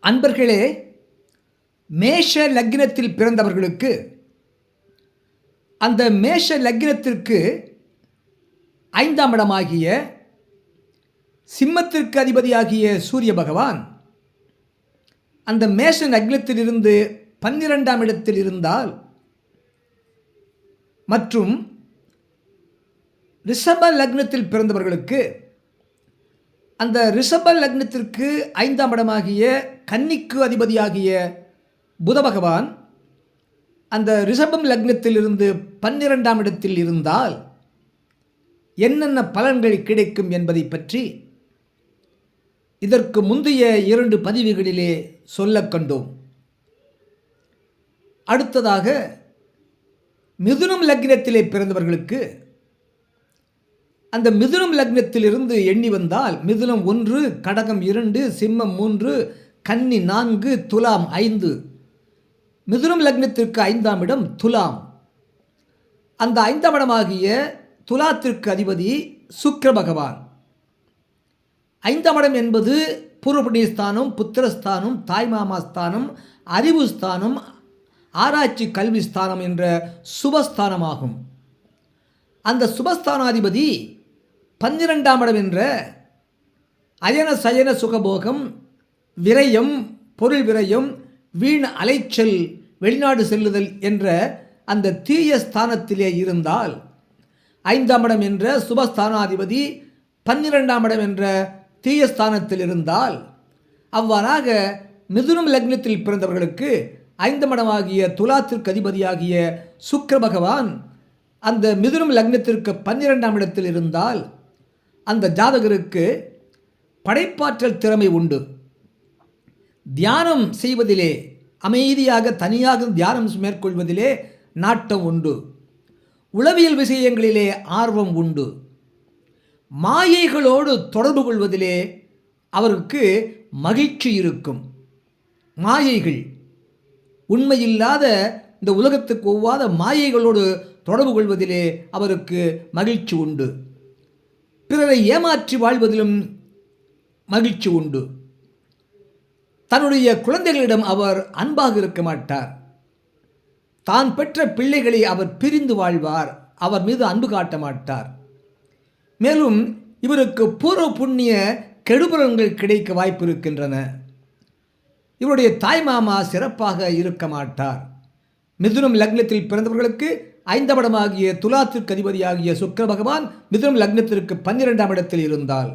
அன்பர்களே, மேஷ லக்னத்தில் பிறந்தவர்களுக்கு அந்த மேஷ லக்னத்திற்கு 5ஆம் இடமாகிய சிம்மத்திற்கு அதிபதியாகிய சூரிய பகவான் அந்த மேஷ லக்னத்திலிருந்து 12ஆம் இடத்தில் இருந்தால், மற்றும் ரிஷப லக்னத்தில் பிறந்தவர்களுக்கு அந்த ரிஷப லக்னத்திற்கு 5ஆம் இடமாகிய கன்னிக்கு அதிபதியாகிய புத பகவான் அந்த ரிஷபம் லக்னத்திலிருந்து 12ஆம் இடத்தில் இருந்தால் என்னென்ன பலன்கள் கிடைக்கும் என்பதை பற்றி இதற்கு முந்தைய 2 பதிவுகளிலே சொல்ல கண்டோம். அடுத்ததாக மிதுனம் லக்னத்திலே பிறந்தவர்களுக்கு அந்த மிதுனம் லக்னத்திலிருந்து எண்ணி வந்தால் மிதுனம் 1, கடகம் 2, சிம்மம் 3, கன்னி 4, துலாம் 5. மிதுனம் லக்னத்திற்கு 5ஆம் இடம் துலாம். அந்த 5ஆம் இடமாகிய துலாத்திற்கு அதிபதி சுக்கிர பகவான். 5ஆம் இடம் என்பது பூர்வபுண்ணியஸ்தானம், புத்திரஸ்தானம், தாய்மாமாஸ்தானம், அறிவு ஸ்தானம், ஆராய்ச்சி கல்வி ஸ்தானம் என்ற சுபஸ்தானமாகும். அந்த சுபஸ்தானாதிபதி 12ஆம் இடம் என்ற அயன சயன சுகபோகம், விரயம், பொருள் விரயம், வீண் அலைச்சல், வெளிநாடு செல்லுதல் என்ற அந்த தீய ஸ்தானத்திலே இருந்தால், 5ஆம் இடம் என்ற சுபஸ்தானாதிபதி 12ஆம் இடம் என்ற தீய ஸ்தானத்தில் இருந்தால், அவ்வாறாக மிதுனம் லக்னத்தில் பிறந்தவர்களுக்கு 5ஆம் இடமாகிய துலாத்திற்கு அதிபதியாகிய சுக்கிர பகவான் அந்த மிதுனம் லக்னத்திற்கு 12ஆம் இடத்தில் இருந்தால், அந்த ஜாதகருக்கு படைப்பாற்றல் திறமை உண்டு. தியானம் செய்வதிலே, அமைதியாக தனியாக தியானம் மேற்கொள்வதிலே நாட்டம் உண்டு. உளவியல் விஷயங்களிலே ஆர்வம் உண்டு. மாயைகளோடு தொடர்பு கொள்வதிலே அவருக்கு மகிழ்ச்சி இருக்கும். மாயைகள், உண்மையில்லாத இந்த உலகத்துக்கு ஒவ்வாத மாயைகளோடு தொடர்பு கொள்வதிலே அவருக்கு மகிழ்ச்சி உண்டு. பிறரை ஏமாற்றி வாழ்வதிலும் மகிழ்ச்சி உண்டு. தன்னுடைய குழந்தைகளிடம் அவர் அன்பாக இருக்க மாட்டார். தான் பெற்ற பிள்ளைகளை அவர் பிரிந்து வாழ்வார். அவர் மீது அன்பு காட்ட மாட்டார். மேலும் இவருக்கு பூர்வ புண்ணிய கெடுபலன்கள் கிடைக்க வாய்ப்பு இருக்கின்றன. இவருடைய தாய்மாமா சிறப்பாக இருக்க மாட்டார். மிதுனம் லக்னத்தில் பிறந்தவர்களுக்கு 5ஆம் இடமாகிய துலாத்திற்கு அதிபதியாகிய சுக்கிர பகவான் மிதுனம் லக்னத்திற்கு 12ஆம் இடத்தில் இருந்தால்,